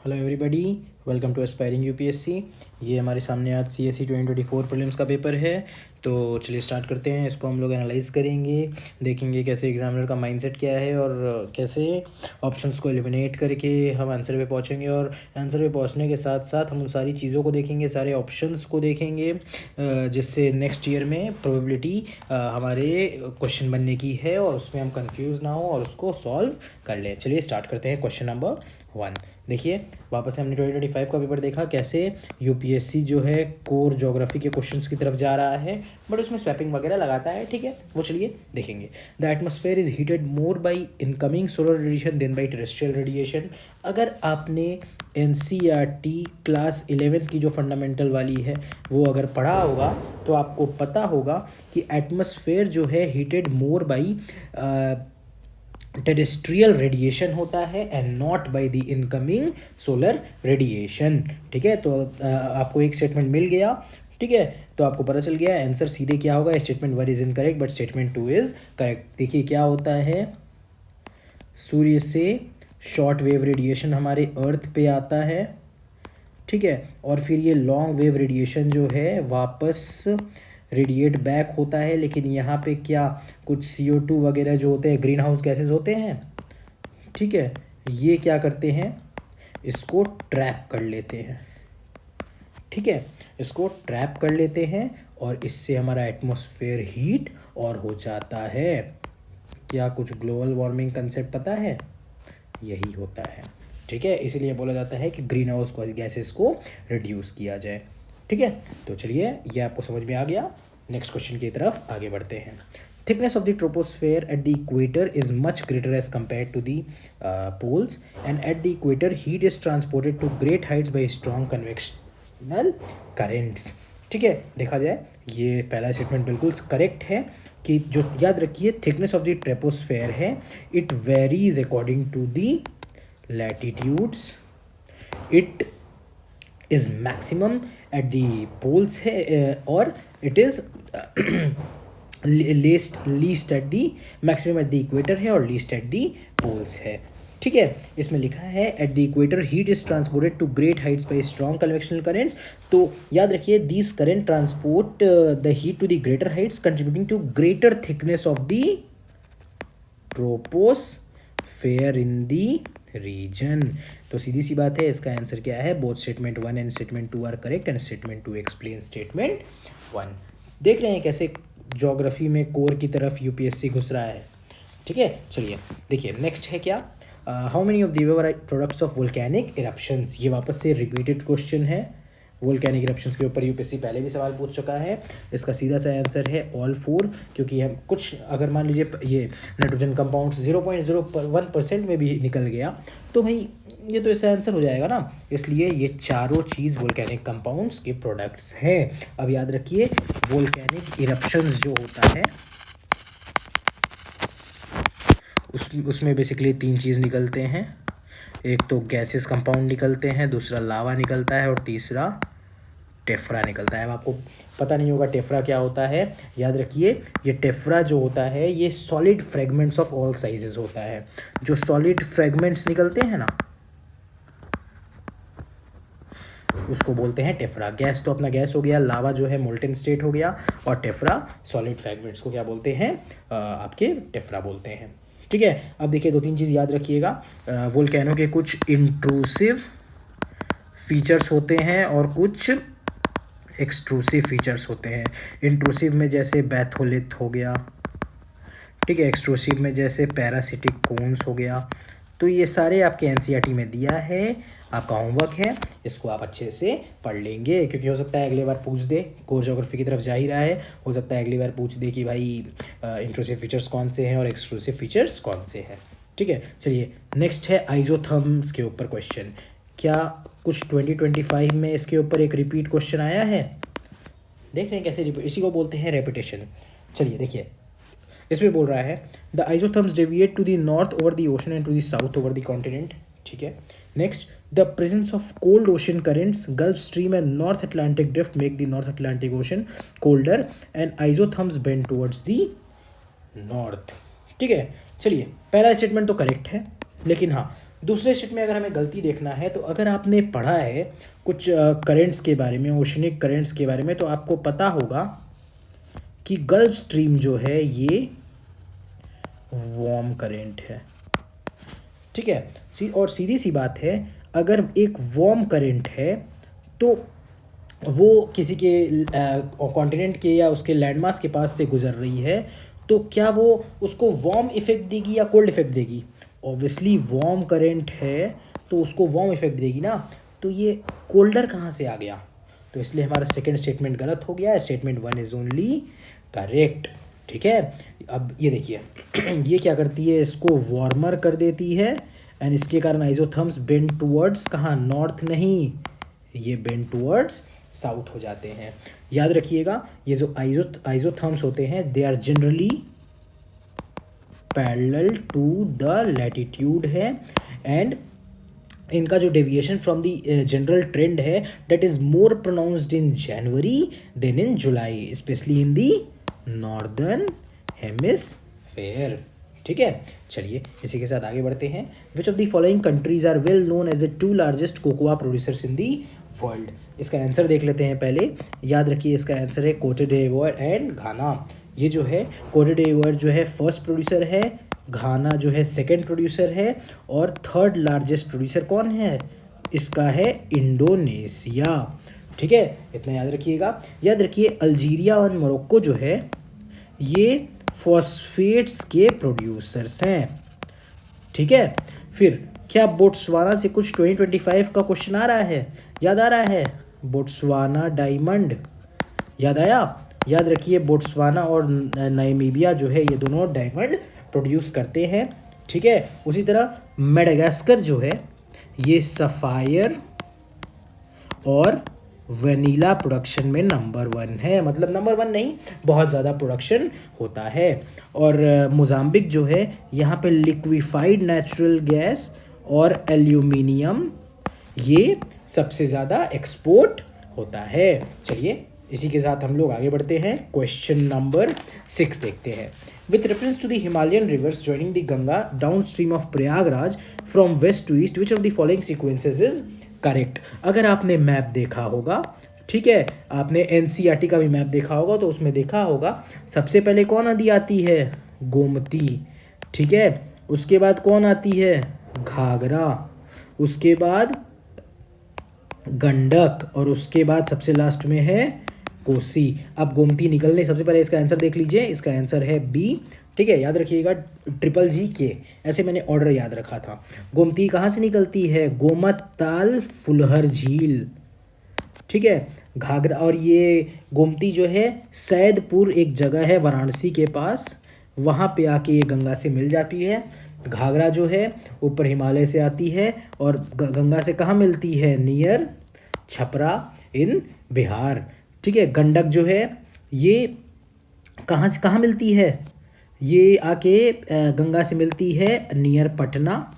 Hello everybody, welcome to aspiring UPSC. ये हमारे सामने आज सीएसई 2024 प्रीलिम्स का पेपर है। तो चलिए स्टार्ट करते हैं। इसको हम लोग एनालाइज करेंगे, देखेंगे कैसे एग्जामिनर का माइंडसेट क्या है और कैसे ऑप्शंस को एलिमिनेट करके हम आंसर पे पहुंचेंगे। और आंसर पे पहुंचने के साथ साथ हम उन सारी चीज़ों को देखेंगे, सारे ऑप्शंस को देखेंगे, जिससे नेक्स्ट ईयर में प्रोबेबिलिटी हमारे क्वेश्चन बनने की है और उसमें हम कंफ्यूज ना हो और उसको सॉल्व कर लें। चलिए स्टार्ट करते हैं। क्वेश्चन नंबर 1 देखिए, वापस से हमने 2025 का पेपर देखा कैसे यूपीएससी जो है कोर ज्योग्राफी के क्वेश्चंस की तरफ जा रहा है, बट उसमें स्वैपिंग वगैरह लगाता है। ठीक है, वो चलिए देखेंगे। The atmosphere is heated more by incoming solar radiation than by terrestrial radiation. अगर आपने एनसीईआरटी क्लास 11 की जो फंडामेंटल वाली है वो अगर पढ़ा होगा तो आपको पता होगा कि एटमॉस्फेयर जो है heated more by terrestrial radiation होता है and not by the incoming solar radiation. ठीक है, तो आपको एक स्टेटमेंट मिल गया। ठीक है, तो आपको पता चल गया आंसर सीधे क्या होगा। Statement 1 is incorrect but statement 2 is correct. देखिए क्या होता है, सूर्य से शॉर्ट वेव रेडिएशन हमारे अर्थ पे आता है। ठीक है, और फिर ये लॉन्ग वेव रेडिएशन जो है वापस रेडिएट बैक होता है। लेकिन यहाँ पे क्या कुछ CO2 वगैरह जो होते हैं, ग्रीन हाउस गैसेज होते हैं। ठीक है, ये क्या करते हैं, इसको ट्रैप कर लेते हैं। ठीक है, इसको ट्रैप कर लेते हैं और इससे हमारा एटमॉस्फेयर हीट और हो जाता है। क्या कुछ ग्लोबल वार्मिंग कंसेप्ट पता है? यही होता है। ठीक है, इसीलिए बोला जाता है कि ग्रीन हाउस गैसेस को रिड्यूस किया जाए। ठीक है, तो चलिए ये आपको समझ में आ गया। नेक्स्ट क्वेश्चन की तरफ आगे बढ़ते हैं। Thickness of the troposphere at the equator is much greater as compare to the poles and at the equator heat is transported to great heights by strong convectional currents. ठीक है, देखा जाए ये पहला स्टेटमेंट बिल्कुल करेक्ट है कि जो याद रखिए थिकनेस ऑफ द ट्रोपोस्फेयर है, it varies according to the latitudes, it is maximum at the poles है और it is least at the maximum at the equator है और लीस्ट एट द पोल्स है। ठीक है, इसमें लिखा है at the equator heat is transported to great heights by strong convectional currents. तो याद रखिए these current transport the heat to the greater heights contributing to greater thickness of the troposphere in the region. तो सीधी सी बात है, इसका answer क्या है, both statement 1 and statement 2 are correct and statement 2 explain statement 1। देख रहे हैं कैसे ज्योग्राफी में कोर की तरफ यूपीएससी घुस रहा है। ठीक है, चलिए देखिए नेक्स्ट है क्या, how many of the products of volcanic eruptions. ये वापस से रिपीटेड क्वेश्चन है। वोल्केनिक इरप्शंस के ऊपर यूपीएससी पहले भी सवाल पूछ चुका है। इसका सीधा सा आंसर है ऑल 4, क्योंकि हम कुछ अगर मान लीजिए ये नाइट्रोजन कंपाउंड्स 0.01% में भी निकल गया तो भाई ये तो इसका आंसर हो जाएगा ना। इसलिए ये चारों चीज़ वोल्केनिक कंपाउंड्स के प्रोडक्ट्स हैं। अब याद रखिए वोल्केनिक इरप्शंस जो होता है उसमें बेसिकली 3 चीज़ निकलते हैं। एक तो गैसेस कंपाउंड निकलते हैं, दूसरा लावा निकलता है और तीसरा टेफ्रा निकलता है। अब आपको पता नहीं होगा टेफ्रा क्या होता है, याद रखिए ये टेफ्रा जो होता है ये solid fragments of all sizes होता है। जो सॉलिड फ्रेगमेंट्स निकलते हैं ना उसको बोलते हैं टेफ्रा। गैस तो अपना गैस हो गया, लावा जो है मोल्टेन स्टेट हो गया और टेफ्रा सॉलिड फ्रेगमेंट्स को क्या बोलते हैं, आपके टेफ्रा बोलते हैं। ठीक है, अब देखिए 2-3 चीज़ याद रखिएगा। वोल्केनो के कुछ इंट्रूसिव फीचर्स होते हैं और कुछ एक्सट्रूसिव फीचर्स होते हैं। इंट्रूसिव में जैसे बैथोलिथ हो गया, ठीक है, एक्सट्रूसिव में जैसे पैरासिटिक कोन्स हो गया। तो ये सारे आपके एनसीईआरटी में दिया है, आपका होमवर्क है, इसको आप अच्छे से पढ़ लेंगे क्योंकि हो सकता है अगली बार पूछ दे। कोर ज्योग्राफी की तरफ जा ही रहा है, हो सकता है अगली बार पूछ दे कि भाई इंट्रूसिव फीचर्स कौन से हैं और एक्सट्रूसिव फीचर्स कौन से हैं। ठीक है, चलिए नेक्स्ट है आइजोथर्म्स के ऊपर क्वेश्चन। क्या कुछ 2025 में इसके ऊपर एक रिपीट क्वेश्चन आया है? देख रहे हैं कैसे इसी को बोलते हैं रेपिटेशन। चलिए देखिए, इसमें बोल रहा है the isotherms deviate to the north over the ocean and to the south over the continent. ठीक है, next the presence of cold ocean currents Gulf Stream and North Atlantic Drift make the North Atlantic Ocean colder and isotherms bend towards the north. ठीक है, चलिए पहला statement तो correct है, लेकिन हाँ दूसरे स्टेट में अगर हमें गलती देखना है तो अगर आपने पढ़ा है कुछ करेंट्स के बारे में, ओशनिक करेंट्स के बारे में, तो आपको पता होगा कि गल्फ स्ट्रीम जो है ये वार्म करेंट है, ठीक है। और सीधी सी बात है, अगर एक वार्म करंट है तो वो किसी के कॉन्टिनेंट के या उसके लैंडमास के पास से गुजर रही है, तो क्या वो उसको वार्म इफेक्ट देगी या कोल्ड इफेक्ट देगी? ऑब्वियसली वार्म करंट है तो उसको वार्म इफेक्ट देगी ना, तो ये कोल्डर कहाँ से आ गया? तो इसलिए हमारा सेकंड स्टेटमेंट गलत हो गया। स्टेटमेंट 1 इज ओनली करेक्ट, ठीक है। अब ये देखिए ये क्या करती है, इसको वार्मर कर देती है एंड इसके कारण आइसोथर्म्स बेंड टूवर्ड्स कहाँ, नॉर्थ नहीं, ये बेंड टूवर्ड्स साउथ हो जाते हैं। याद रखिएगा ये जो आइसोथर्म्स होते हैं they are generally parallel to the latitude है एंड इनका जो deviation from the general trend है that is more pronounced in January than in July, especially in the northern hemisphere, ठीक है। चलिए इसी के साथ आगे बढ़ते हैं। Which of the following countries are well known as the 2 largest cocoa producers in the world? इसका आंसर देख लेते हैं पहले। याद रखिए इसका आंसर है कोटे डिवोयर एंड घाना। ये जो है कोटे डिवोयर जो है फर्स्ट प्रोड्यूसर है, घाना जो है सेकंड प्रोड्यूसर है, और थर्ड लार्जेस्ट प्रोड्यूसर कौन है? इसका है इंडोनेशिया, ठीक है। इतना याद रखिएगा। याद रखिए अल्जीरिया और मोरक्को जो है ये फॉस्फेट्स के प्रोड्यूसर्स हैं, ठीक है। फिर क्या बोट्सवाना से कुछ 2025 का क्वेश्चन आ रहा है? याद आ रहा है? बोट्सवाना डायमंड याद आया? याद रखिए बोट्सवाना और नामीबिया जो है ये दोनों डायमंड प्रोड्यूस करते हैं, ठीक है। उसी तरह मेडागास्कर जो है ये सफ़ायर और वनीला प्रोडक्शन में नंबर 1 है, मतलब नंबर 1 नहीं, बहुत ज़्यादा प्रोडक्शन होता है। और मोज़ाम्बिक जो है यहाँ पे लिक्विफाइड नेचुरल गैस और एल्यूमिनियम ये सबसे ज़्यादा एक्सपोर्ट होता है। चलिए इसी के साथ हम लोग आगे बढ़ते हैं। क्वेश्चन नंबर 6 देखते हैं। With reference to the Himalayan rivers joining the Ganga downstream of Prayagraj from west to east which of the following sequences is correct? अगर आपने मैप देखा होगा, ठीक है, आपने एनसीईआरटी का भी मैप देखा होगा तो उसमें देखा होगा सबसे पहले कौन नदी आती है? गोमती, ठीक है। उसके बाद कौन आती है? घाघरा, उसके बाद गंडक, और उसके बाद सबसे लास्ट में है कोसी। अब गोमती निकलने सबसे पहले इसका आंसर देख लीजिए, इसका आंसर है बी, ठीक है। याद रखिएगा GGK, ऐसे मैंने ऑर्डर याद रखा था। गोमती कहाँ से निकलती है? गोमत ताल फुलहर झील, ठीक है। घाघरा और ये गोमती जो है सैदपुर एक जगह है वाराणसी के पास, वहाँ पे आके ये गंगा से मिल जाती है। घाघरा जो है ऊपर हिमालय से आती है और गंगा से कहाँ मिलती है? नियर छपरा इन बिहार, ठीक है। गंडक जो है ये कहाँ से कहाँ मिलती है? ये आके गंगा से मिलती है नियर पटना,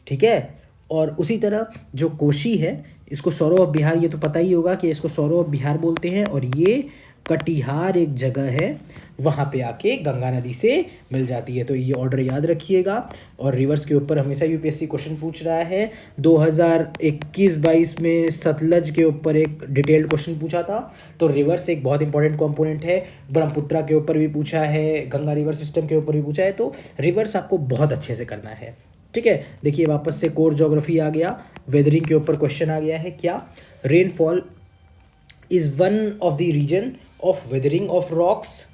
ठीक है। और उसी तरह जो कोशी है इसको सौरव ऑफ बिहार, ये तो पता ही होगा कि इसको सौरव ऑफ बिहार बोलते हैं, और ये कटिहार एक जगह है वहाँ पे आके गंगा नदी से मिल जाती है। तो ये ऑर्डर याद रखिएगा। और रिवर्स के ऊपर हमेशा यूपीएससी क्वेश्चन पूछ रहा है। 2021-22 में सतलज के ऊपर एक डिटेल्ड क्वेश्चन पूछा था, तो रिवर्स एक बहुत इंपॉर्टेंट कंपोनेंट है। ब्रह्मपुत्रा के ऊपर भी पूछा है, गंगा रिवर सिस्टम के ऊपर भी पूछा है, तो रिवर्स आपको बहुत अच्छे से करना है, ठीक है। देखिए वापस से कोर ज्योग्राफी आ गया, वेदरिंग के ऊपर क्वेश्चन आ गया है। क्या rainfall is one of the reason of weathering of rocks,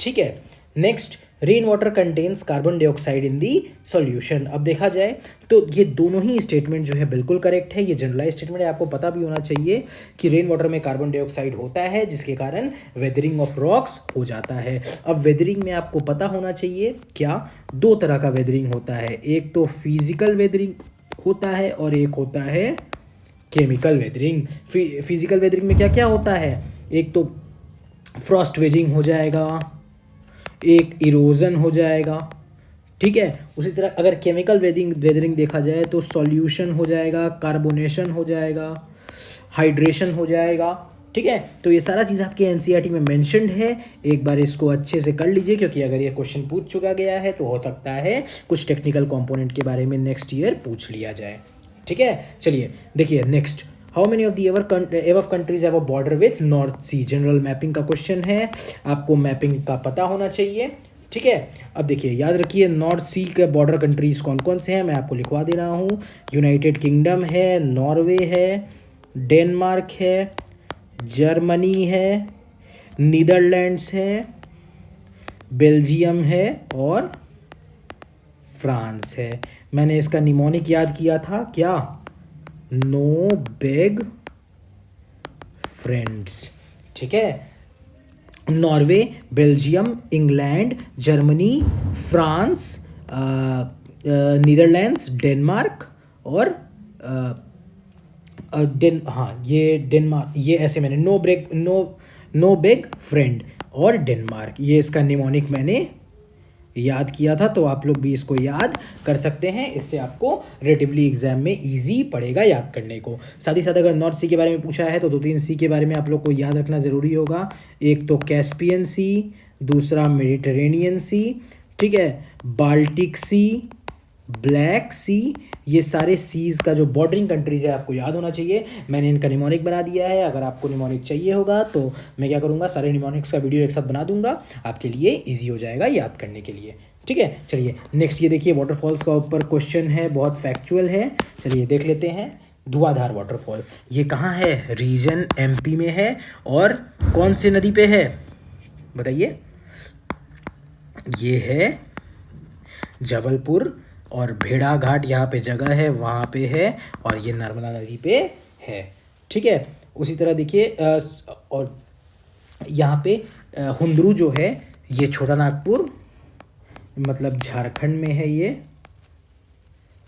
ठीक है। Next, rain water contains carbon dioxide in the solution. अब देखा जाए तो ये दोनों ही स्टेटमेंट जो है बिल्कुल करेक्ट है। ये जनरलाइज स्टेटमेंट है, आपको पता भी होना चाहिए कि रेन वाटर में कार्बन डाइऑक्साइड होता है जिसके कारण वेदरिंग ऑफ रॉक्स हो जाता है। अब वेदरिंग में आपको पता होना चाहिए क्या, 2 तरह का वेदरिंग होता है, एक तो फिजिकल वेदरिंग होता है और एक होता है केमिकल वेदरिंग। फिजिकल वेदरिंग में क्या क्या होता है? एक तो फ्रॉस्ट वेजिंग हो जाएगा, एक इरोजन हो जाएगा, ठीक है। उसी तरह अगर केमिकल वेदरिंग देखा जाए तो सॉल्यूशन हो जाएगा, कार्बोनेशन हो जाएगा, हाइड्रेशन हो जाएगा, ठीक है, तो ये सारा चीज़ आपके एनसीईआरटी में मेंशन्ड है। एक बार इसको अच्छे से कर लीजिए, क्योंकि अगर ये क्वेश्चन पूछ चुका गया है तो हो सकता है कुछ टेक्निकल कंपोनेंट के बारे में नेक्स्ट ईयर पूछ लिया जाए। ठीक है, चलिए देखिए next, how many of the above countries have a border with North Sea. General mapping का क्वेश्चन है, आपको मैपिंग का पता होना चाहिए। ठीक है, अब देखिए याद रखिए नॉर्थ सी के बॉर्डर कंट्रीज कौन कौन से हैं, मैं आपको लिखवा दे रहा हूँ। यूनाइटेड किंगडम है, नॉर्वे है, डेनमार्क है, जर्मनी है, नीदरलैंड्स है, बेल्जियम है और फ्रांस है। मैंने इसका निमोनिक याद किया था क्या, नो बिग फ्रेंड्स। ठीक है, Norway, Belgium, England, Germany, France, Netherlands, Denmark और ये डेनमार्क, ये ऐसे मैंने नो बिग फ्रेंड और डेनमार्क, ये इसका निमोनिक मैंने याद किया था। तो आप लोग भी इसको याद कर सकते हैं, इससे आपको रिलेटिवली एग्जाम में इजी पड़ेगा याद करने को। साथ ही साथ अगर नॉर्थ सी के बारे में पूछा है तो 2-3 सी के बारे में आप लोग को याद रखना ज़रूरी होगा। एक तो कैस्पियन सी, दूसरा मेडिटेरेनियन सी, ठीक है, बाल्टिक सी, ब्लैक सी, ये सारे सीज़ का जो बॉर्डरिंग कंट्रीज है आपको याद होना चाहिए। मैंने इनका निमोनिक बना दिया है, अगर आपको निमोनिक चाहिए होगा तो मैं क्या करूँगा, सारे निमोनिक्स का वीडियो एक साथ बना दूंगा, आपके लिए इजी हो जाएगा याद करने के लिए। ठीक है, चलिए नेक्स्ट ये देखिए वाटरफॉल्स का ऊपर क्वेश्चन है, बहुत फैक्चुअल है। चलिए देख लेते हैं। धुआंधार वाटरफॉल ये कहाँ है, रीजन एमपी में है और कौन सी नदी पे है बताइए। ये है जबलपुर और भेड़ा घाट यहाँ पे जगह है, वहाँ पे है, और ये नर्मदा नदी पे है। ठीक है, उसी तरह देखिए और यहाँ पे हुंदरू जो है ये छोटा नागपुर मतलब झारखंड में है ये,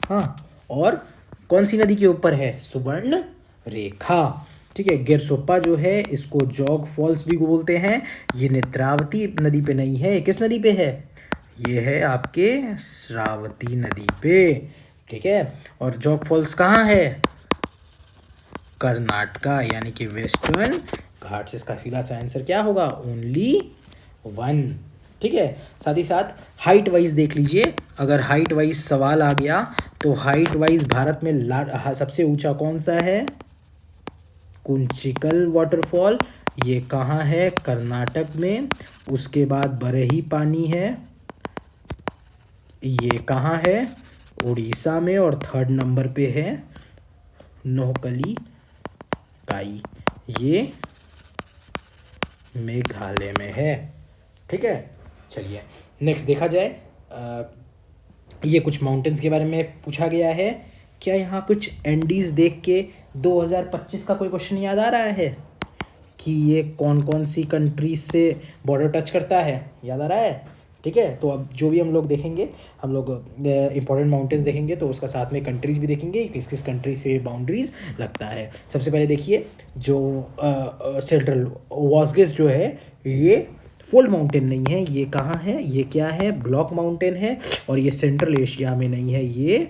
हाँ, और कौन सी नदी के ऊपर है, सुवर्ण रेखा। ठीक है, गिरसोप्पा जो है इसको जॉग फॉल्स भी बोलते हैं, ये नेत्रावती नदी पे नहीं है, किस नदी पे है, ये है आपके श्रावती नदी पे। ठीक है, और जॉग फॉल्स कहाँ है, कर्नाटका यानी कि वेस्टर्न घाट्स। इसका सीधा सा आंसर क्या होगा, ओनली 1। ठीक है, साथ ही साथ हाइट वाइज देख लीजिए, अगर हाइट वाइज सवाल आ गया तो हाइट वाइज भारत में सबसे ऊंचा कौन सा है, कुंचिकल वाटरफॉल, ये कहाँ है, कर्नाटक में। उसके बाद बरही पानी है, ये कहाँ है, उड़ीसा में। और 3rd नंबर पे है नोहकली काई, ये मेघालय में है। ठीक है, चलिए नेक्स्ट देखा जाए। ये कुछ माउंटेन्स के बारे में पूछा गया है। क्या यहाँ कुछ एंडीज देख के 2025 का कोई क्वेश्चन याद आ रहा है कि ये कौन कौन सी कंट्रीज से बॉर्डर टच करता है, याद आ रहा है। ठीक है, तो अब जो भी हम लोग देखेंगे, हम लोग इंपॉर्टेंट माउंटेन्स देखेंगे तो उसका साथ में कंट्रीज भी देखेंगे, किस किस कंट्री से बाउंड्रीज लगता है। सबसे पहले देखिए जो सेंट्रल वॉस्गिस जो है ये फोल्ड माउंटेन नहीं है, ये कहाँ है, ये क्या है, ब्लॉक माउंटेन है, और ये सेंट्रल एशिया में नहीं है, ये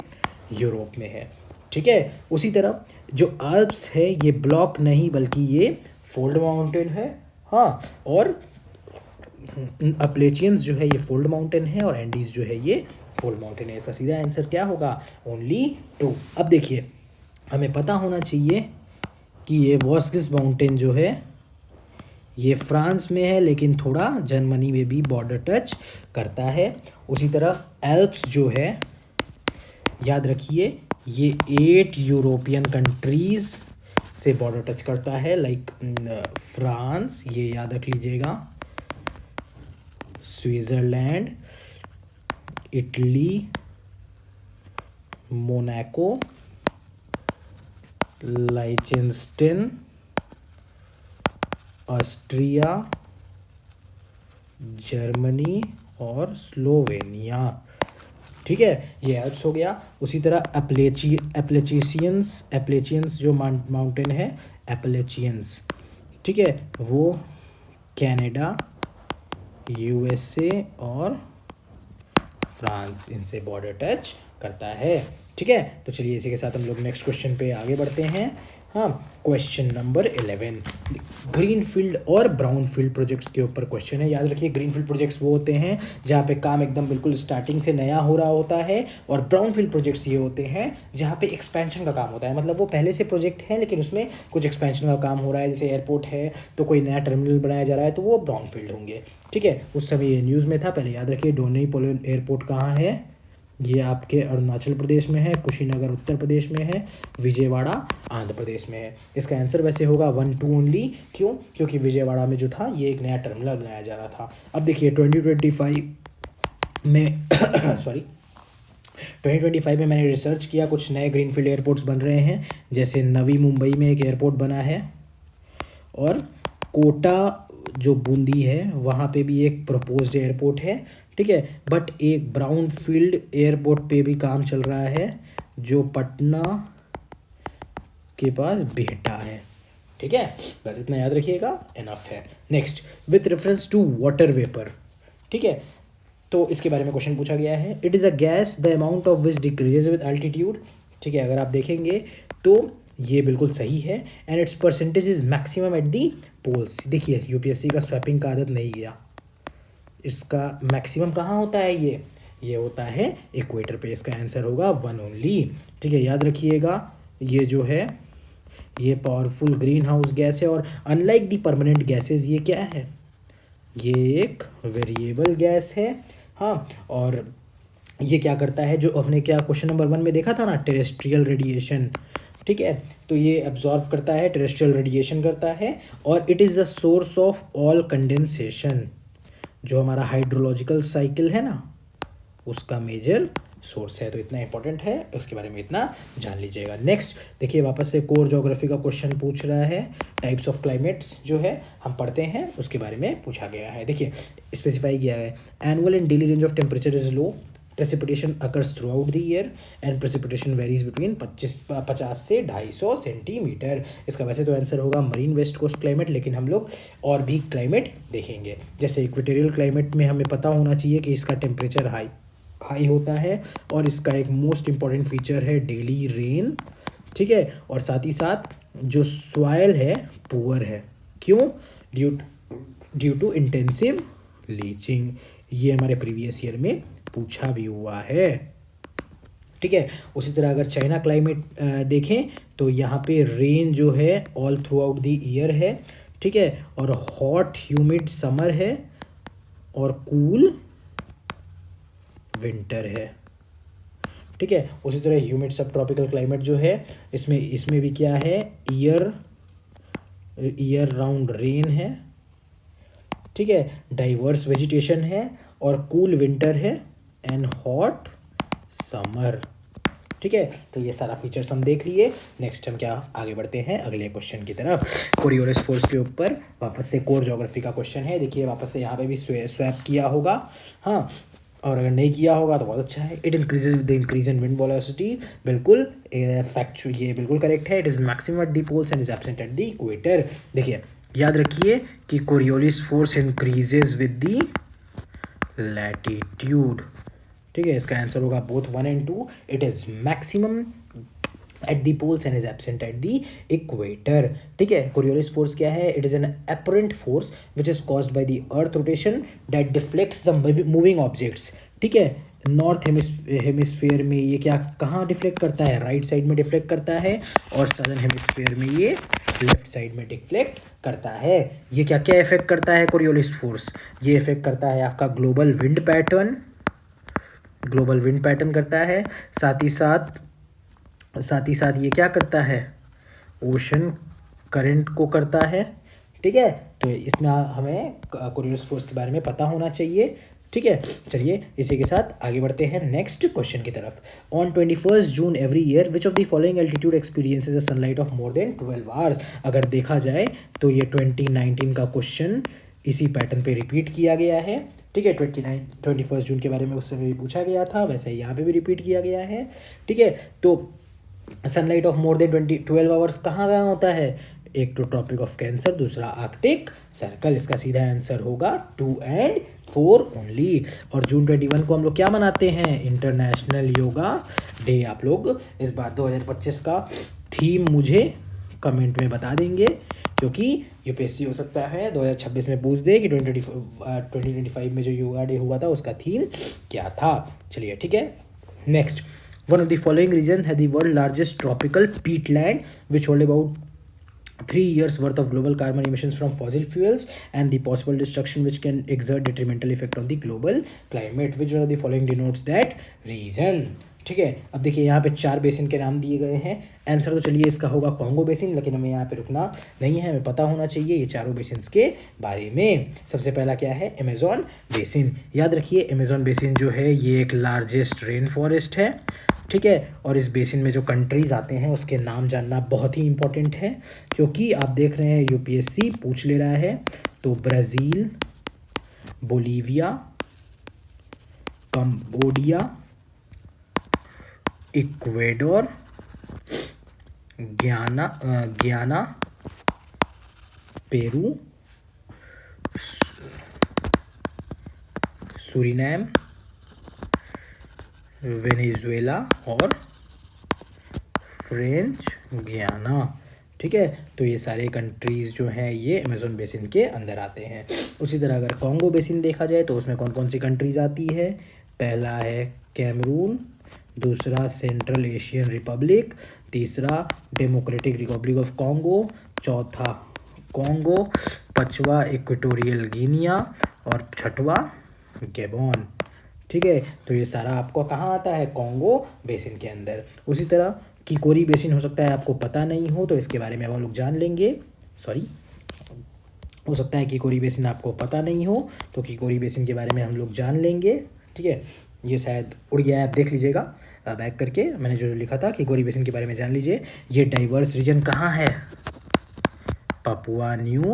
यूरोप में है। ठीक है, उसी तरह जो आल्प्स है ये ब्लॉक नहीं बल्कि ये फोल्ड माउंटेन है, हाँ, और अपलेचियंस जो है ये फोल्ड माउंटेन है, और एंडीज जो है ये फोल्ड माउंटेन है। इसका सीधा आंसर क्या होगा, ओनली 2। अब देखिए हमें पता होना चाहिए कि ये वॉस्गिस माउंटेन जो है ये फ्रांस में है, लेकिन थोड़ा जर्मनी में भी बॉर्डर टच करता है। उसी तरह एल्प्स जो है याद रखिए ये 8 यूरोपियन कंट्रीज़ से बॉर्डर टच करता है, लाइक फ्रांस, ये याद रख लीजिएगा, Switzerland, Italy, Monaco, Liechtenstein, Austria, Germany और स्लोवेनिया। ठीक है, ये एल्प्स हो गया। उसी तरह एप्लेचियंस जो माउंटेन है, एप्लेचियंस, ठीक है, वो कनाडा, यूएसए और फ्रांस, इनसे बॉर्डर टच करता है। ठीक है, तो चलिए इसी के साथ हम लोग नेक्स्ट क्वेश्चन पे आगे बढ़ते हैं। हाँ, क्वेश्चन नंबर 11 ग्रीन फील्ड और ब्राउन फील्ड प्रोजेक्ट्स के ऊपर क्वेश्चन है। याद रखिए, ग्रीन फील्ड प्रोजेक्ट्स वो होते हैं जहाँ पे काम एकदम बिल्कुल स्टार्टिंग से नया हो रहा होता है, और ब्राउन फील्ड प्रोजेक्ट्स ये होते हैं जहाँ पे एक्सपेंशन का काम होता है। मतलब वो पहले से प्रोजेक्ट है लेकिन उसमें कुछ एक्सपेंशन का काम हो रहा है, जैसे एयरपोर्ट है तो कोई नया टर्मिनल बनाया जा रहा है, तो वो ब्राउन फील्ड होंगे। ठीक है, उस समय ये न्यूज़ में था। पहले याद रखिए, डोनई पोलो एयरपोर्ट कहाँ है, ये आपके अरुणाचल प्रदेश में है, कुशीनगर उत्तर प्रदेश में है, विजयवाड़ा आंध्र प्रदेश में है। इसका आंसर वैसे होगा 1 2 ओनली। क्यों? क्योंकि विजयवाड़ा में जो था ये एक नया टर्मिनल बनाया जा रहा था। अब देखिए 2025 में सॉरी 2025 में मैंने रिसर्च किया, कुछ नए ग्रीनफील्ड एयरपोर्ट्स बन रहे हैं। जैसे नवी मुंबई में एक एयरपोर्ट बना है, और कोटा जो बूंदी है वहाँ पे भी एक प्रपोज्ड एयरपोर्ट है। ठीक है, बट एक ब्राउन फील्ड एयरपोर्ट पे भी काम चल रहा है जो पटना के पास बिहटा है। ठीक है, बस इतना याद रखिएगा, इनफ है। Next, with reference to water vapour. ठीक है, तो इसके बारे में क्वेश्चन पूछा गया है। It is a gas the amount of which decreases with altitude. ठीक है, अगर आप देखेंगे तो ये बिल्कुल सही है। And its percentage is maximum at the poles. देखिए, यूपीएससी का स्वैपिंग का आदत नहीं गया, इसका मैक्सिमम कहाँ होता है, ये होता है इक्वेटर पे। इसका आंसर होगा 1 ओनली। ठीक है, याद रखिएगा, ये जो है ये पावरफुल ग्रीन हाउस गैस है, और अनलाइक दी परमानेंट गैसेज ये क्या है, ये एक वेरिएबल गैस है। हाँ, और ये क्या करता है, जो हमने क्या क्वेश्चन नंबर 1 में देखा था ना, टेरेस्ट्रियल रेडिएशन। ठीक है, तो ये एब्जॉर्व करता है, टेरेस्ट्रियल रेडिएशन करता है, और it is the source of all condensation. जो हमारा हाइड्रोलॉजिकल साइकिल है ना, उसका मेजर सोर्स है। तो इतना इंपॉर्टेंट है, उसके बारे में इतना जान लीजिएगा। नेक्स्ट देखिए, वापस से कोर ज्योग्राफी का क्वेश्चन पूछ रहा है। टाइप्स ऑफ क्लाइमेट्स जो है हम पढ़ते हैं, उसके बारे में पूछा गया है। देखिए, स्पेसिफाई किया है, annual and daily range of temperature is low, precipitation occurs throughout the year and precipitation varies between 50 से 250 सेंटीमीटर। इसका वैसे तो आंसर होगा मरीन वेस्ट कोस्ट क्लाइमेट, लेकिन हम लोग और भी क्लाइमेट देखेंगे। जैसे इक्वेटोरियल क्लाइमेट में हमें पता होना चाहिए कि इसका टेम्परेचर हाई होता है, और इसका एक मोस्ट इम्पॉर्टेंट फीचर है डेली रेन। ठीक है, और साथ ही साथ जो सॉइल है पुअर है। क्यों? Due to intensive leaching. ये हमारे प्रीवियस ईयर में पूछा भी हुआ है। ठीक है, उसी तरह अगर चाइना क्लाइमेट देखें तो यहाँ पे रेन जो है all through out the year है। ठीक है, और हॉट ह्यूमिड समर है, और कूल विंटर है। ठीक है, उसी तरह ह्यूमिड सब ट्रॉपिकल क्लाइमेट जो है, इसमें भी क्या है, ईयर राउंड रेन है। ठीक है, डाइवर्स वेजिटेशन है, और कूल विंटर है, एंड हॉट समर। ठीक है, तो ये सारा फीचर्स हम देख लिए। नेक्स्ट हम क्या आगे बढ़ते हैं अगले क्वेश्चन की तरफ। कोरियोलिस फोर्स के ऊपर वापस से कोर ज्योग्राफी का क्वेश्चन है। देखिए, वापस से यहाँ पे भी स्वैप किया होगा। हाँ, और अगर नहीं किया होगा तो बहुत अच्छा है। It increases with the increase in wind velocity. बिल्कुल फैक्ट, ये बिल्कुल करेक्ट है। It is maximum at the poles and is absent at the equator. देखिए, याद रखिए कि Coriolis force increases with the latitude. ठीक है, इसका आंसर होगा both 1 and 2। It is maximum at the poles and is absent at the equator. ठीक है, कोरियोलिस फोर्स क्या है? It is N apparent force which is caused by the earth rotation that deflects the moving objects. ठीक है, north hemisphere में ये क्या कहाँ डिफ्लेक्ट करता है? राइट साइड में डिफ्लेक्ट करता है, और सदर्न हेमिस्फीयर में ये लेफ्ट साइड में डिफ्लेक्ट करता है। ये क्या क्या इफेक्ट करता है कोरियोलिस फोर्स? ये इफेक्ट करता है आपका ग्लोबल विंड पैटर्न करता है। साथ ही साथ ये क्या करता है? ओशन करंट को करता है। ठीक है, तो इतना हमें कोरियोलिस फोर्स के बारे में पता होना चाहिए। ठीक है, चलिए इसी के साथ आगे बढ़ते हैं नेक्स्ट क्वेश्चन की तरफ। On 21 June every year which of the following altitude experiences a sunlight of more than 12 hours. अगर देखा जाए तो ये 2019 का क्वेश्चन इसी पैटर्न पे रिपीट किया गया है। ठीक है, 21 जून के बारे में उस समय भी पूछा गया था, वैसे ही यहाँ पे भी रिपीट किया गया है। ठीक है, तो sunlight of more than 12 hours कहाँ होता है? एक तो ट्रॉपिक ऑफ कैंसर, दूसरा आर्कटिक सर्कल। इसका सीधा आंसर होगा 2 और 4 ओनली। और जून 21 को हम लोग क्या मनाते हैं? International yoga day. आप लोग इस बार 2025 का थीम मुझे कमेंट में बता देंगे, क्योंकि यूपीएससी हो सकता है 2026 में पूछ दे कि 2025 में जो योगा डे हुआ था उसका थीम क्या था। चलिए ठीक है। Next, one of the following region is the world largest tropical peatland which hold about 3 years worth of global carbon emissions from fossil fuels and the possible destruction which can exert detrimental effect on the global climate. Which one of the following denotes that reason? ठीक है, अब देखिए यहाँ पे 4 basin के नाम दिए गए हैं। आंसर तो चलिए इसका होगा कॉन्गो बेसिन, लेकिन हमें यहाँ पे रुकना नहीं है, हमें पता होना चाहिए ये चारों बेसिन्स के बारे में। सबसे पहला क्या है? Amazon basin. याद रखिए अमेजोन बेसिन जो है ये एक लार्जेस्ट रेन फॉरेस्ट है, ठीक है। और इस बेसिन में जो कंट्रीज आते हैं उसके नाम जानना बहुत ही इंपॉर्टेंट है, क्योंकि आप देख रहे हैं यूपीएससी पूछ ले रहा है। तो Brazil, Bolivia, Cambodia, Ecuador, Guyana, Peru, Suriname, Venezuela और फ्रेंच गयाना। ठीक है, तो ये सारे कंट्रीज़ जो हैं ये अमेज़न बेसिन के अंदर आते हैं। उसी तरह अगर कॉन्गो बेसिन देखा जाए तो उसमें कौन कौन सी कंट्रीज़ आती है? पहला है कैमरून, दूसरा सेंट्रल एशियन रिपब्लिक, तीसरा डेमोक्रेटिक रिपब्लिक ऑफ कॉन्गो, चौथा कॉन्गो, पांचवा इक्वेटोरियल गिनिया और छठवा गैबोन। ठीक है, तो ये सारा आपको कहाँ आता है? कॉन्गो बेसिन के अंदर। उसी तरह किकोरी बेसिन हो सकता है आपको पता नहीं हो, तो इसके बारे में हम लोग जान लेंगे। हो सकता है किकोरी बेसिन आपको पता नहीं हो, तो किकोरी बेसिन के बारे में हम लोग जान लेंगे। ठीक है, ये शायद उड़ गया है, आप देख लीजिएगा बैक करके, मैंने जो लिखा था किकोरी बेसिन के बारे में जान लीजिए। ये डाइवर्स रीजन कहाँ है? पापुआ न्यू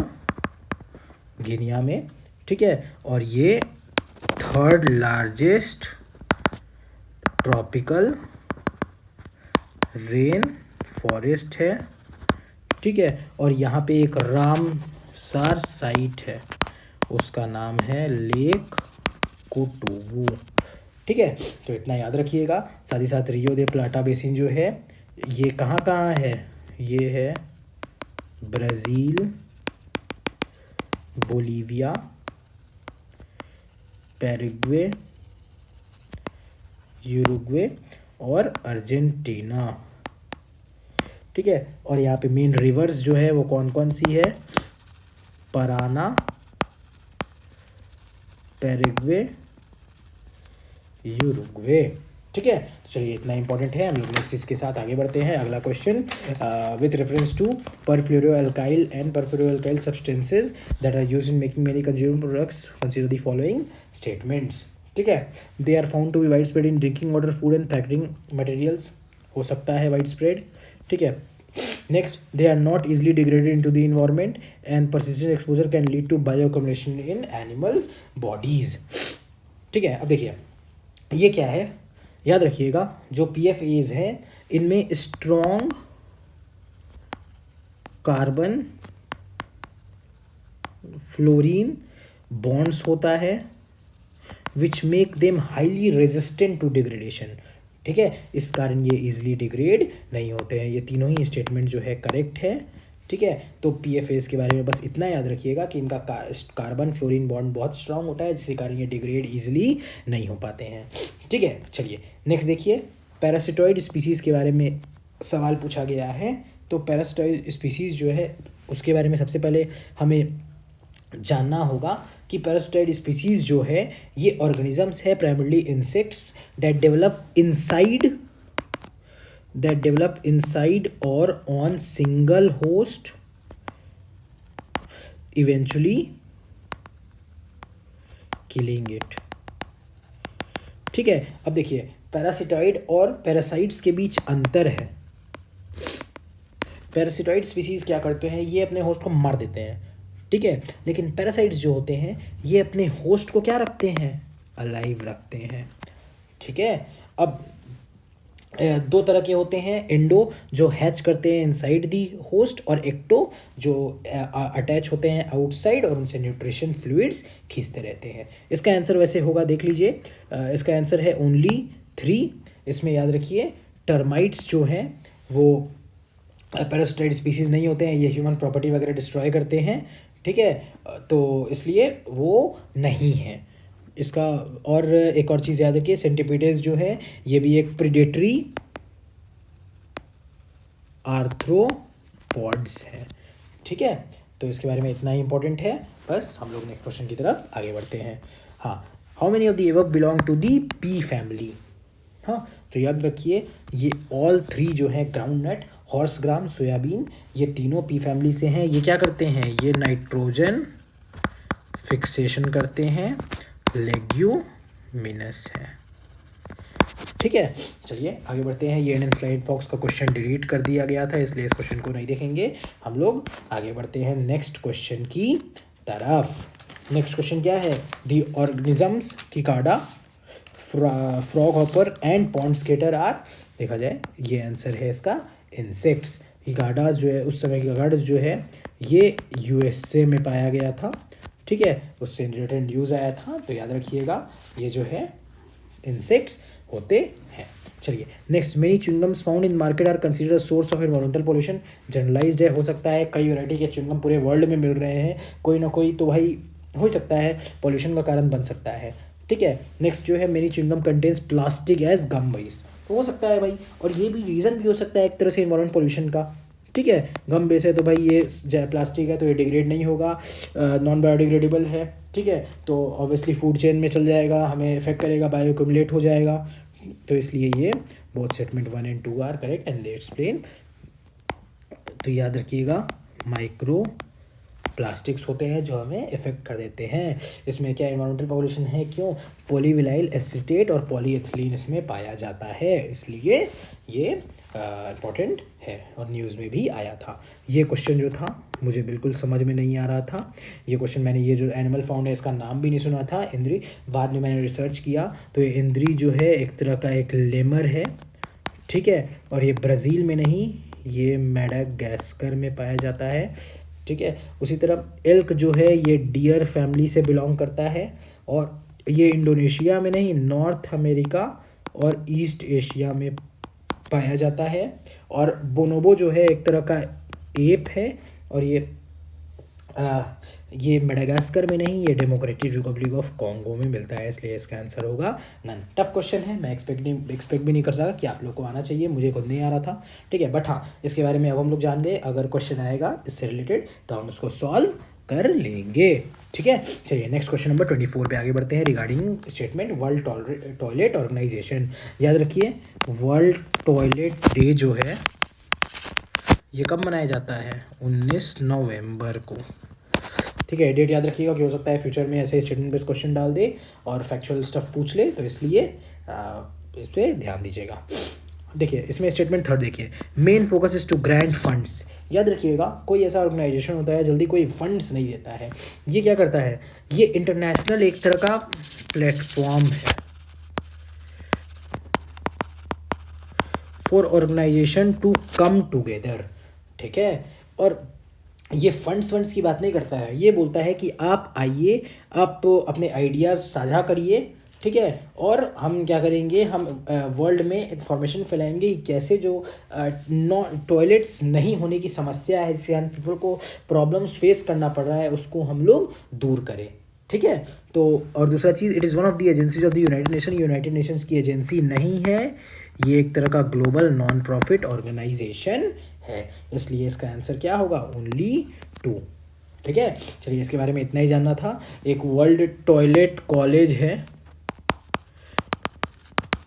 गिनिया में। ठीक है, और ये 3rd largest tropical rain forest है। ठीक है, और यहाँ पे एक रामसार साइट है, उसका नाम है लेक कोटोगू। ठीक है, तो इतना याद रखिएगा। साथ ही साथ रियो दे प्लाटा बेसिन जो है ये कहाँ कहाँ है? ये है ब्राज़ील, बोलीविया, पैराग्वे, यूरुग्वे और अर्जेंटीना। ठीक है, और यहाँ पे मेन रिवर्स जो है वो कौन कौन सी है? पराना, पैराग्वे, यूरुग्वे। ठीक है, तो चलिए इतना इंपॉर्टेंट है। हम लोग नेक्स्ट इसके साथ आगे बढ़ते हैं। अगला question, with reference to perfluoroalkyl and perfluoroalkyl substances that are used in making many consumer products, consider the following statements. ठीक है, they are found to be wide spread in drinking water, food and packaging materials. हो सकता है wide spread. ठीक है, next, they are not easily degraded in to the environment and persistent exposure can lead to bioaccumulation in animal bodies. ठीक है, अब देखिए ये क्या है, याद रखिएगा जो PFAs हैं इनमें स्ट्रॉन्ग कार्बन फ्लोरीन बॉन्ड्स होता है which make them highly resistant to degradation. ठीक है, इस कारण ये इजीली डिग्रेड नहीं होते हैं। ये तीनों ही स्टेटमेंट जो है करेक्ट है। ठीक है, तो PFAs के बारे में बस इतना याद रखिएगा कि इनका कार्बन फ्लोरीन बॉन्ड बहुत स्ट्रांग होता है, जिसके कारण ये डिग्रेड इजीली नहीं हो पाते हैं। ठीक है, चलिए नेक्स्ट देखिए, पैरासिटॉइड स्पीसीज़ के बारे में सवाल पूछा गया है। तो पैरासिटॉइड स्पीसीज़ जो है उसके बारे में सबसे पहले हमें जानना होगा कि पैरासिटॉइड स्पीसीज़ जो है ये ऑर्गेनिजम्स है, primarily insects that develop inside और on single host, eventually killing it. ठीक है, अब देखिए पैरासिटॉइड और पैरासाइट्स के बीच अंतर है। पैरासिटॉइड स्पीसीज क्या करते हैं? ये अपने होस्ट को मार देते हैं। ठीक है, लेकिन पैरासाइट्स जो होते हैं ये अपने होस्ट को क्या रखते हैं? अलाइव रखते हैं। ठीक है, अब दो तरह के होते हैं, इंडो जो हैच करते हैं इनसाइड दी होस्ट, और एक्टो जो अटैच होते हैं आउटसाइड और उनसे न्यूट्रिशन फ्लूइड्स खींचते रहते हैं। इसका आंसर वैसे होगा, देख लीजिए, इसका आंसर है ओनली 3। इसमें याद रखिए टर्माइट्स जो हैं वो पैरासाइट स्पीसीज़ नहीं होते हैं, ये ह्यूमन प्रॉपर्टी वगैरह डिस्ट्रॉय करते हैं, ठीक है, तो इसलिए वो नहीं है इसका। और एक और चीज़ याद रखिए, सेंटिपीडेस जो है ये भी एक प्रीडेटरी आर्थ्रोपॉड्स है, ठीक है। तो इसके बारे में इतना ही इंपॉर्टेंट है, बस हम लोग नेक्स्ट क्वेश्चन की तरफ आगे बढ़ते हैं। हाँ, how many of the above belong to the pea family. हाँ, तो याद रखिए ये ऑल 3 जो है groundnut, horse gram, soybean, ये तीनों पी फैमिली से हैं। ये क्या करते हैं, ये नाइट्रोजन फिक्सेशन करते हैं, लेग्यूमिनस है, ठीक है। चलिए आगे बढ़ते हैं। ये इंडियन फ्लाइंग फॉक्स का क्वेश्चन डिलीट कर दिया गया था, इसलिए इस क्वेश्चन को नहीं देखेंगे। हम लोग आगे बढ़ते हैं नेक्स्ट क्वेश्चन की तरफ। नेक्स्ट क्वेश्चन क्या है, the organisms cicada, frog hopper and pond skater are, देखा जाए ये आंसर है इसका इंसेक्ट्स। किकाडास जो है, उस समय किकाडास जो है ये यूएसए में पाया गया था, ठीक है, उससे रिलेटेड न्यूज़ आया था, तो याद रखिएगा ये जो है इंसेक्ट्स होते हैं। चलिए next, many chewing gums found in market are consider source of environmental pollution, generalised है, हो सकता है कई वैरायटी के च्युइंगम पूरे वर्ल्ड में मिल रहे हैं, कोई ना कोई तो भाई हो सकता है पॉल्यूशन का कारण बन सकता है, ठीक है। नेक्स्ट जो है, many chewing gum contains plastic as gum base, तो हो सकता है भाई, और ये भी रीज़न भी हो सकता है एक तरह से एनवायरमेंट पोल्यूशन का, ठीक है। गम बेस है तो भाई ये प्लास्टिक है तो ये डिग्रेड नहीं होगा, नॉन बायोडिग्रेडेबल है, ठीक है, तो ऑब्वियसली फूड चेन में चल जाएगा, हमें इफेक्ट करेगा, बायो एक्यूमुलेट हो जाएगा, तो इसलिए ये both statement 1 and 2 are correct and they explain. तो याद रखिएगा माइक्रो प्लास्टिक्स होते हैं जो हमें इफेक्ट कर देते हैं। इसमें क्या एनवायरमेंटल पॉल्यूशन है, क्यों, पॉलीविनाइल एसीटेट और पॉलीएथिलीन इसमें पाया जाता है, इसलिए ये इम्पॉर्टेंट है और न्यूज़ में भी आया था। ये क्वेश्चन जो था मुझे बिल्कुल समझ में नहीं आ रहा था, ये क्वेश्चन मैंने, ये जो एनिमल फाउंड है इसका नाम भी नहीं सुना था, इंद्री, बाद में मैंने रिसर्च किया तो ये इंद्री जो है एक तरह का एक लेमर है, ठीक है, और ये ब्राज़ील में नहीं, ये मेडागास्कर में पाया जाता है, ठीक है। उसी तरह एल्क जो है ये डियर फैमिली से बिलोंग करता है, और ये इंडोनेशिया में नहीं, नॉर्थ अमेरिका और ईस्ट एशिया में पाया जाता है। और बोनोबो जो है एक तरह का एप है, और ये मेडागास्कर में नहीं, ये डेमोक्रेटिक रिपब्लिक ऑफ कॉन्गो में मिलता है, इसलिए इसका आंसर होगा नन। टफ क्वेश्चन है, मैं एक्सपेक्ट भी नहीं कर सकता कि आप लोग को आना चाहिए, मुझे खुद नहीं आ रहा था, ठीक है, बट हाँ इसके बारे में अब हम लोग जान गए, अगर क्वेश्चन आएगा इससे रिलेटेड तो हम उसको सॉल्व कर लेंगे, ठीक है। चलिए नेक्स्ट क्वेश्चन नंबर 24 पे आगे बढ़ते हैं, regarding statement world toilet organisation. याद रखिए वर्ल्ड टॉयलेट डे जो है ये कब मनाया जाता है, 19 नवंबर को, ठीक है। डेट याद रखिएगा कि हो सकता है फ्यूचर में ऐसे स्टेटमेंट बेस्ड क्वेश्चन डाल दे और फैक्चुअल स्टफ पूछ ले, तो इसलिए इस पर ध्यान दीजिएगा। देखिए इसमें स्टेटमेंट थर्ड देखिए, main focus is to grant funds. याद रखिएगा कोई ऐसा ऑर्गेनाइजेशन होता है जल्दी कोई फंड्स नहीं देता है, ये क्या करता है, ये इंटरनेशनल एक तरह का प्लेटफॉर्म है for organisation to come together, ठीक है। और ये फंड्स की बात नहीं करता है, ये बोलता है कि आप आइए, आप अपने आइडियाज़ साझा करिए, ठीक है, और हम क्या करेंगे, हम वर्ल्ड में इंफॉर्मेशन फैलाएंगे कि कैसे जो टॉयलेट्स नहीं होने की समस्या है, जिससे पीपल को प्रॉब्लम्स फेस करना पड़ रहा है, उसको हम लोग दूर करें, ठीक है। तो और दूसरा चीज़, it is one of the agencies of the United Nations की एजेंसी नहीं है, ये एक तरह का ग्लोबल नॉन प्रॉफिट ऑर्गेनाइजेशन है, इसलिए इसका आंसर क्या होगा, ओनली 2, ठीक है। चलिए इसके बारे में इतना ही जानना था। एक वर्ल्ड टॉयलेट कॉलेज है,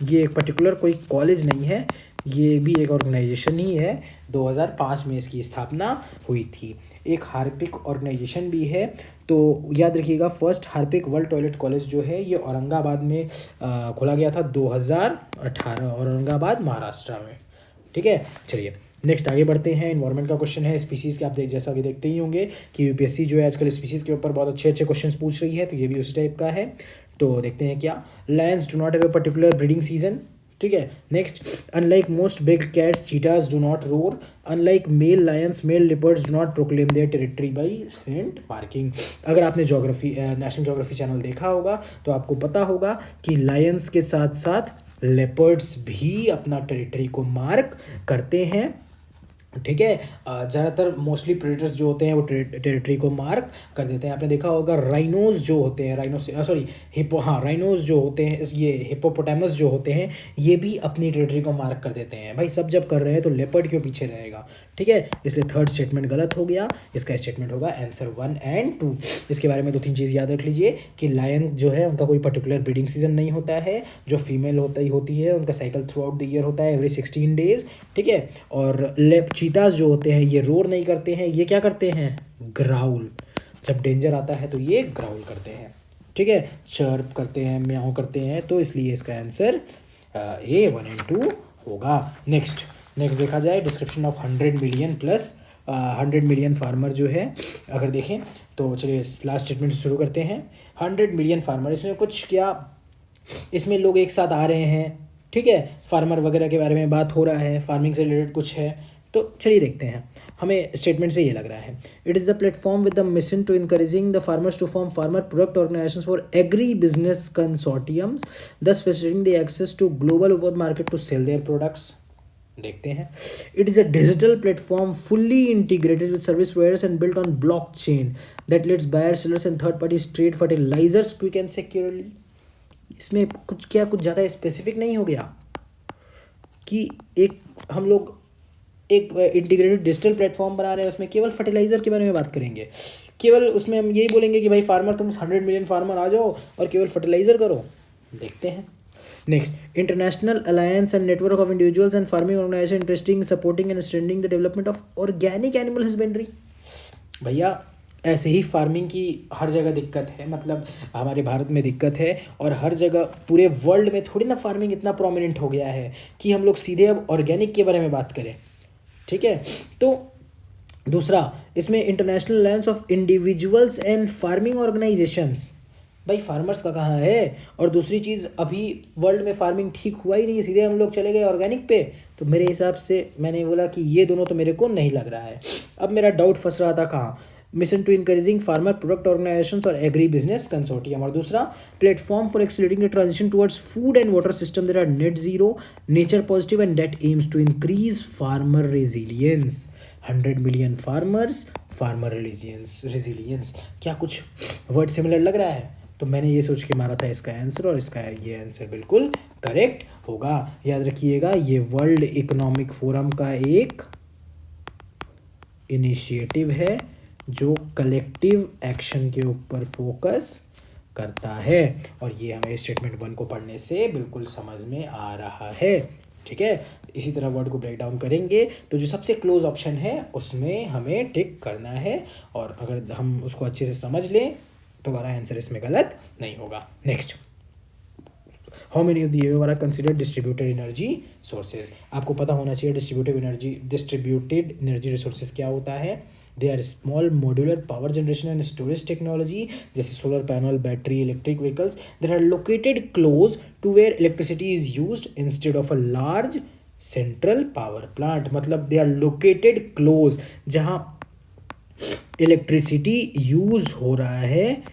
ये एक पर्टिकुलर कोई कॉलेज नहीं है, ये भी एक ऑर्गेनाइजेशन ही है, 2005 में इसकी स्थापना हुई थी। एक हार्पिक ऑर्गेनाइजेशन भी है, तो याद रखिएगा first Harpic world toilet college जो है ये औरंगाबाद में खोला गया था 2018, औरंगाबाद महाराष्ट्र में, ठीक है। चलिए नेक्स्ट आगे बढ़ते हैं, इन्वायरमेंट का क्वेश्चन है, स्पीसीज़ के आप जैसा कि देखते ही होंगे कि यूपीएससी जो है आजकल स्पीसीज़ के ऊपर बहुत अच्छे अच्छे क्वेश्चंस पूछ रही है, तो ये भी उस टाइप का है। तो देखते हैं क्या, lions do not have a particular breeding season, ठीक है। Next, unlike most big cats cheetahs do not roar, unlike male lions male leopards do not proclaim their territory by scent marking. अगर आपने ज्योग्राफी नेशनल ज्योग्राफी चैनल देखा होगा तो आपको पता होगा कि लायंस के साथ साथ लेपर्ड्स भी अपना टेरिटरी को मार्क करते हैं, ठीक है। ज़्यादातर मोस्टली प्रेडेटर्स जो होते हैं वो टेरिटरी को मार्क कर देते हैं। आपने देखा होगा राइनोज जो होते हैं, राइनोज जो होते हैं, ये हिप्पोपोटामस जो होते हैं, ये भी अपनी टेरिटरी को मार्क कर देते हैं। भाई सब जब कर रहे हैं तो लेपर्ड क्यों पीछे रहेगा, ठीक है। इसलिए थर्ड स्टेटमेंट गलत हो गया, इसका स्टेटमेंट होगा आंसर 1 और 2। इसके बारे में 2-3 चीज़ याद रख लीजिए कि लायन जो है उनका कोई पर्टिकुलर ब्रीडिंग सीजन नहीं होता है, जो फीमेल होती है उनका cycle through out the year होता है, एवरी 16 डेज, ठीक है। और चीतास जो होते हैं ये रोर नहीं करते हैं, ये क्या करते हैं, ग्राउल। जब डेंजर आता है तो ये ग्राउल करते हैं, ठीक है, चर्प करते हैं, म्याऊ करते हैं। तो इसलिए इसका आंसर A 1 और 2 होगा। नेक्स्ट देखा जाए description of 100 million plus 100 million farmer जो है अगर देखें तो चलिए लास्ट स्टेटमेंट से शुरू करते हैं। 100 मिलियन फार्मर, इसमें कुछ क्या, इसमें लोग एक साथ आ रहे हैं, ठीक है, फार्मर वगैरह के बारे में बात हो रहा है, फार्मिंग से रिलेटेड कुछ है, तो चलिए देखते हैं। हमें स्टेटमेंट से ये लग रहा है, it is the platform with the mission to encouraging the farmers to form farmer product organisations for agri business consortiums, thus facilitating the access to global open market to sell their products. देखते हैं, it is a digital platform fully integrated with service providers and built on blockchain that lets buyer sellers and third parties trade fertilisers quick and securely. इसमें कुछ ज़्यादा specific नहीं हो गया कि हम लोग एक इंटीग्रेटेड डिजिटल प्लेटफॉर्म बना रहे हैं, उसमें केवल फर्टिलाइज़र के बारे में बात करेंगे, केवल उसमें हम यही बोलेंगे कि भाई फार्मर तुम 100 मिलियन फार्मर आ जाओ और केवल फर्टिलाइज़र करो। देखते हैं। Next, international alliance and network of individuals and farming organisation interesting supporting and strengthening the development of organic animal husbandry. भैया ऐसे ही फार्मिंग की हर जगह दिक्कत है, मतलब हमारे भारत में दिक्कत है और हर जगह पूरे वर्ल्ड में थोड़ी ना फार्मिंग इतना प्रोमिनेंट हो गया है कि हम लोग सीधे अब ऑर्गेनिक के बारे में बात करें, ठीक है। तो दूसरा, इसमें international alliance of individuals and farming organisations, भाई फार्मर्स का कहाँ है। और दूसरी चीज़, अभी वर्ल्ड में फार्मिंग ठीक हुआ ही नहीं है, सीधे हम लोग चले गए ऑर्गेनिक पे। तो मेरे हिसाब से मैंने बोला कि ये दोनों तो मेरे को नहीं लग रहा है। अब मेरा डाउट फंस रहा था कहाँ, mission to encouraging farmer product organisations और एग्री बिजनेस कंसोर्टियम, और दूसरा platform for accelerating the transition towards food and water system that are net zero nature positive and that aims to increase farmer resilience. 100 million farmers, farmer resilience, क्या कुछ word similar लग रहा है? तो मैंने ये सोच के मारा था इसका आंसर, और इसका ये आंसर बिल्कुल करेक्ट होगा। याद रखिएगा, ये वर्ल्ड इकोनॉमिक फोरम का एक इनिशिएटिव है जो कलेक्टिव एक्शन के ऊपर फोकस करता है, और ये हमें स्टेटमेंट 1 को पढ़ने से बिल्कुल समझ में आ रहा है, ठीक है। इसी तरह वर्ड को ब्रेक डाउन करेंगे तो जो सबसे क्लोज ऑप्शन है उसमें हमें टिक करना है, और अगर हम उसको अच्छे से समझ लें तो हमारा आंसर इसमें गलत नहीं होगा। Next, how many of the ever are considered distributed energy sources. आपको पता होना चाहिए डिस्ट्रीब्यूटेड एनर्जी रिसोर्सेज क्या होता है। They are small modular power generation and storage technology, जैसे solar panel, battery, electric vehicles that are located close to where electricity is used instead of a large central power plant. मतलब they are located close, जहां electricity use हो रहा है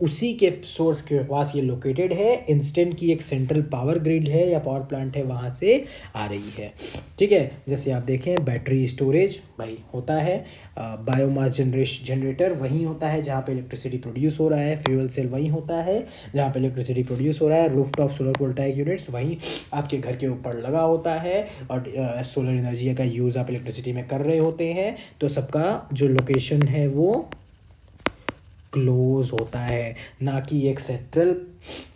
उसी के source के पास ये लोकेटेड है, इंस्टेंट की एक सेंट्रल पावर ग्रिड है या पावर प्लांट है वहाँ से आ रही है, ठीक है। जैसे आप देखें बैटरी स्टोरेज भाई होता है, बायोमास जनरेटर वहीं होता है जहाँ पे इलेक्ट्रिसिटी प्रोड्यूस हो रहा है, फ्यूल सेल वहीं होता है जहाँ पे इलेक्ट्रिसिटी प्रोड्यूस हो रहा है, रूफटॉप सोलर वोल्टाइक यूनिट्स वहीं आपके घर के ऊपर लगा होता है, और सोलर एनर्जी का यूज़ आप इलेक्ट्रिसिटी में कर रहे होते हैं। तो सबका जो लोकेशन है वो क्लोज होता है, ना कि एक सेंट्रल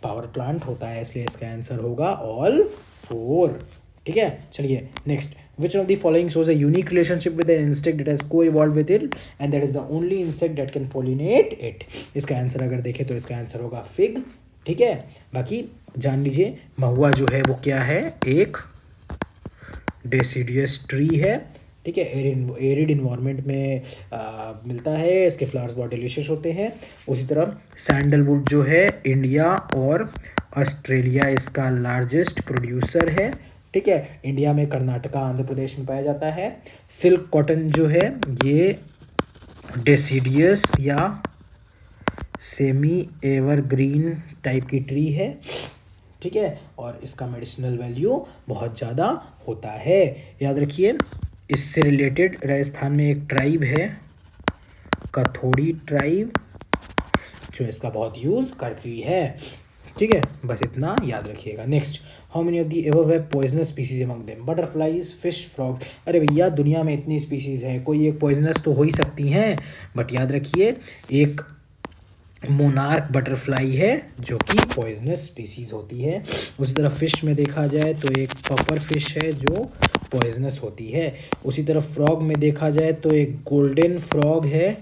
पावर प्लांट होता है, इसलिए इसका आंसर होगा ऑल 4, ठीक है। चलिए next, which of the following shows a unique relationship with an insect that has co-evolved with it and that is the only insect that can pollinate it। इसका answer अगर देखें तो इसका आंसर होगा फिग, ठीक है। बाकी जान लीजिए महुआ जो है वो क्या है, एक डेसिडियस ट्री है, ठीक है, एरिड इन्वायरमेंट में मिलता है, इसके फ्लावर्स बहुत डिलीशियस होते हैं। उसी तरह सैंडलवुड जो है इंडिया और ऑस्ट्रेलिया इसका लार्जेस्ट प्रोड्यूसर है। ठीक है, इंडिया में कर्नाटका आंध्र प्रदेश में पाया जाता है। सिल्क कॉटन जो है ये डेसिडियस या सेमी एवरग्रीन टाइप की ट्री है। ठीक है, और इसका मेडिसिनल वैल्यू बहुत ज़्यादा होता है। याद रखिए, इससे रिलेटेड राजस्थान में एक ट्राइब है कथोड़ी ट्राइब जो इसका बहुत यूज़ करती है। ठीक है, बस इतना याद रखिएगा। Next, how many of the above have poisonous species among them? Butterflies, fish, frogs. अरे भैया, दुनिया में इतनी स्पीसीज है, कोई एक पॉइजनस तो हो ही सकती हैं, बट याद रखिए एक मोनार्क बटरफ्लाई है जो कि पॉइजनस स्पीसीज होती है। उसी तरह फिश में देखा जाए तो एक पफर फिश है जो पॉइजनस होती है। उसी तरह फ्रॉग में देखा जाए तो एक गोल्डन फ्रॉग है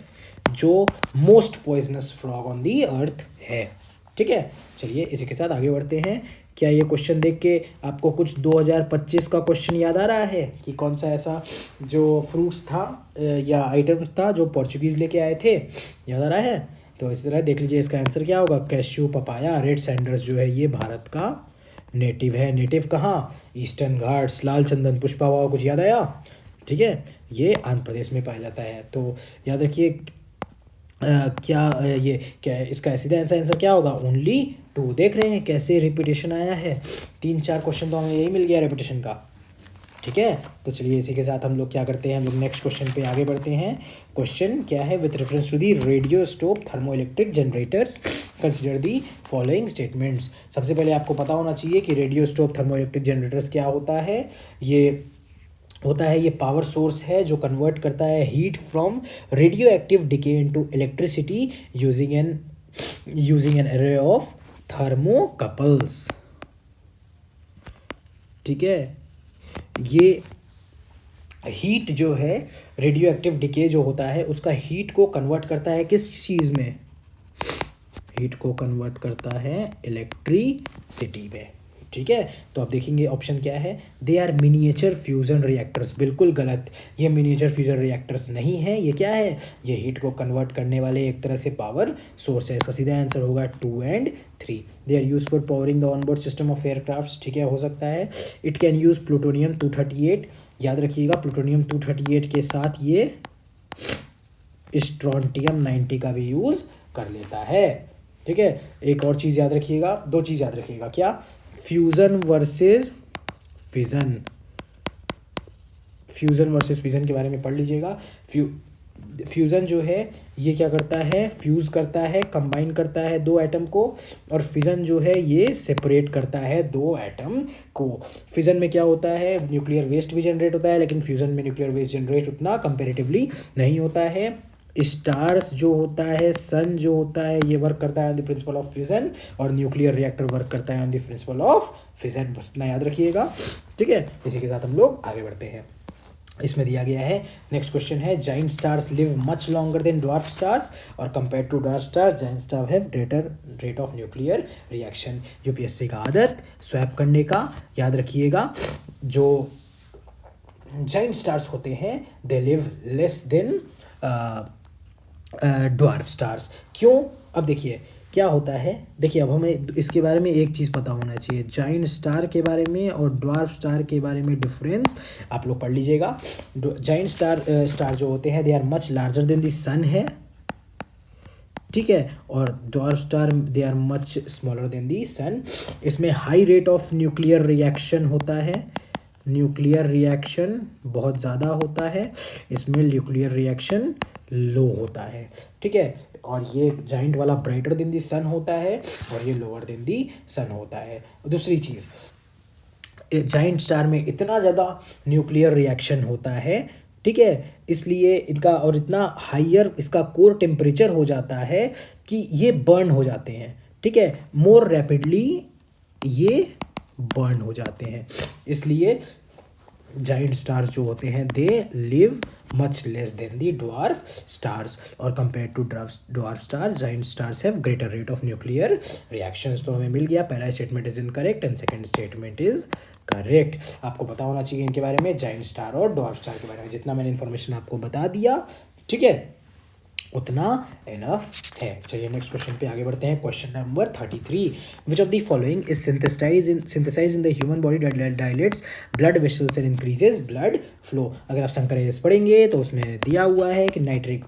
जो most poisonous frog on the earth है। ठीक है, चलिए इसी के साथ आगे बढ़ते हैं। क्या ये क्वेश्चन देख के आपको कुछ 2025 का क्वेश्चन याद आ रहा है कि कौन सा ऐसा जो फ्रूट्स था या आइटम्स था जो पोर्चुगीज़ लेके आए थे? याद आ रहा है? तो इस तरह देख लीजिए, इसका आंसर क्या होगा? Cashew, papaya. रेड सैंडर्स जो है ये भारत का नेटिव है। नेटिव कहाँ? ईस्टर्न घाट्स। लाल चंदन पुष्पा, कुछ याद आया? ठीक है, ये आंध्र प्रदेश में पाया जाता है। तो याद रखिए ये क्या है इसका सीधा आंसर क्या होगा? ओनली 2। देख रहे हैं कैसे रिपीटेशन आया है? 3-4 क्वेश्चन तो हमें यही मिल गया रिपीटेशन का। ठीक है, तो चलिए इसी के साथ हम लोग क्या करते हैं, हम लोग नेक्स्ट क्वेश्चन पे आगे बढ़ते हैं। क्वेश्चन क्या है? With reference to the radioisotope thermoelectric generators consider the following statements. सबसे पहले आपको पता होना चाहिए कि radioisotope thermoelectric generators क्या होता है। ये पावर सोर्स है जो कन्वर्ट करता है heat from radio active decay into electricity using an array of thermocouples. ठीक है, ये हीट जो है रेडियो एक्टिव डिके जो होता है उसका हीट को कन्वर्ट करता है किस चीज़ में? हीट को कन्वर्ट करता है इलेक्ट्रिसिटी में। ठीक है, तो आप देखेंगे ऑप्शन क्या है? They are miniature fusion reactors. बिल्कुल गलत, ये मिनिएचर फ्यूजन रिएक्टर्स नहीं है। ये क्या है? ये हीट को कन्वर्ट करने वाले एक तरह से पावर सोर्स है। इसका सीधा आंसर होगा 2 और 3। They are use for powering the onboard system of aircraft. ठीक है, हो सकता है। It can use plutonium 238। याद रखिएगा, प्लूटोनियम 238 के साथ ये स्ट्रोंटियम 90 का भी यूज़ कर लेता है। ठीक है, एक और चीज़ याद रखिएगा, 2 चीज़ याद रखिएगा। क्या? Fusion versus fission. Fusion versus fission के बारे में पढ़ लीजिएगा। फ्यूज़न जो है ये क्या करता है? फ्यूज़ करता है, कंबाइन करता है 2 एटम को। और फिजन जो है ये सेपरेट करता है 2 एटम को। फिजन में क्या होता है? न्यूक्लियर वेस्ट भी जनरेट होता है, लेकिन फ्यूज़न में न्यूक्लियर वेस्ट जनरेट उतना कंपेरेटिवली नहीं होता है। स्टार्स जो होता है, सन जो होता है, ये वर्क करता है on the principle of fusion, और न्यूक्लियर रिएक्टर वर्क करता है on the principle of fission. बस इतना याद रखिएगा। ठीक है, इसी के साथ हम लोग आगे बढ़ते हैं। इसमें दिया गया है, नेक्स्ट क्वेश्चन है, giant stars live much longer than dwarf stars और compare to dwarf stars giant star have greater rate of nuclear reaction. UPSC का आदत स्वैप करने का, याद रखिएगा। जो जाइंट स्टार्स होते हैं they live less than dwarf stars. क्यों? अब देखिए क्या होता है। देखिए, अब हमें इसके बारे में एक चीज़ पता होना चाहिए, जाइंट स्टार के बारे में और ड्वार्फ स्टार के बारे में डिफरेंस आप लोग पढ़ लीजिएगा। जाइंट स्टार जो होते हैं they are much larger than the sun है। ठीक है, और dwarf star they are much smaller than the sun. इसमें high rate of nuclear reaction होता है, न्यूक्लियर रिएक्शन बहुत ज़्यादा होता है। इसमें न्यूक्लियर रिएक्शन लो होता है। ठीक है, और ये जाइंट वाला ब्राइटर देन दी सन होता है और ये लोअर देन दी सन होता है। दूसरी चीज़, जाइंट स्टार में इतना ज़्यादा न्यूक्लियर रिएक्शन होता है, ठीक है, इसलिए इनका और इतना हाइयर इसका कोर टेम्परेचर हो जाता है कि ये बर्न हो जाते हैं। ठीक है, मोर रैपिडली ये बर्न हो जाते हैं। इसलिए जाइंट स्टार्स जो होते हैं they live much less than the dwarf stars, और compare to dwarf stars giant stars have greater rate of nuclear reactions. तो हमें मिल गया, पहला statement is incorrect and second statement is correct. आपको पता होना चाहिए इनके बारे में, जाइंट स्टार और ड्वार्फ स्टार के बारे में, जितना मैंने इन्फॉर्मेशन आपको बता दिया। ठीक है, उतना इनफ है। चलिए नेक्स्ट क्वेश्चन पे आगे बढ़ते हैं। Question number 33, which of the following is synthesise in the human body dilates blood vessels and increases blood flow. अगर आप संकरेस पढ़ेंगे तो उसमें दिया हुआ है कि नाइट्रिक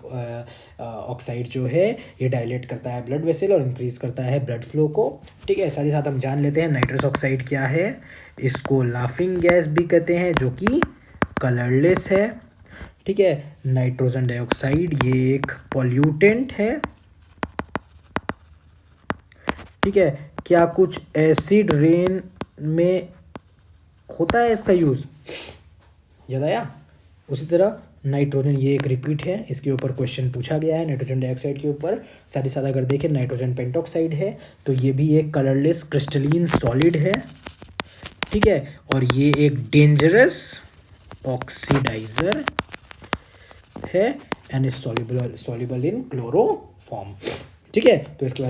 ऑक्साइड जो है ये डायलेट करता है ब्लड वेसल और इंक्रीज करता है ब्लड फ्लो को। ठीक है, साथ ही साथ हम जान लेते हैं नाइट्रस ऑक्साइड क्या है। इसको लाफिंग गैस भी कहते हैं जो कि कलरलेस है। ठीक है, नाइट्रोजन डाइऑक्साइड ये एक पॉल्यूटेंट है। ठीक है, क्या कुछ एसिड रेन में होता है इसका यूज़, याद आया। उसी तरह नाइट्रोजन ये एक रिपीट है, इसके ऊपर क्वेश्चन पूछा गया है नाइट्रोजन डाइऑक्साइड के ऊपर। साथ ही साथ अगर देखें नाइट्रोजन पेंटॉक्साइड है तो ये भी एक कलरलेस क्रिस्टलीन सॉलिड है। ठीक है, और ये एक डेंजरस ऑक्सीडाइजर है and is soluble in chloroform. ठीक है, तो इसके बारे में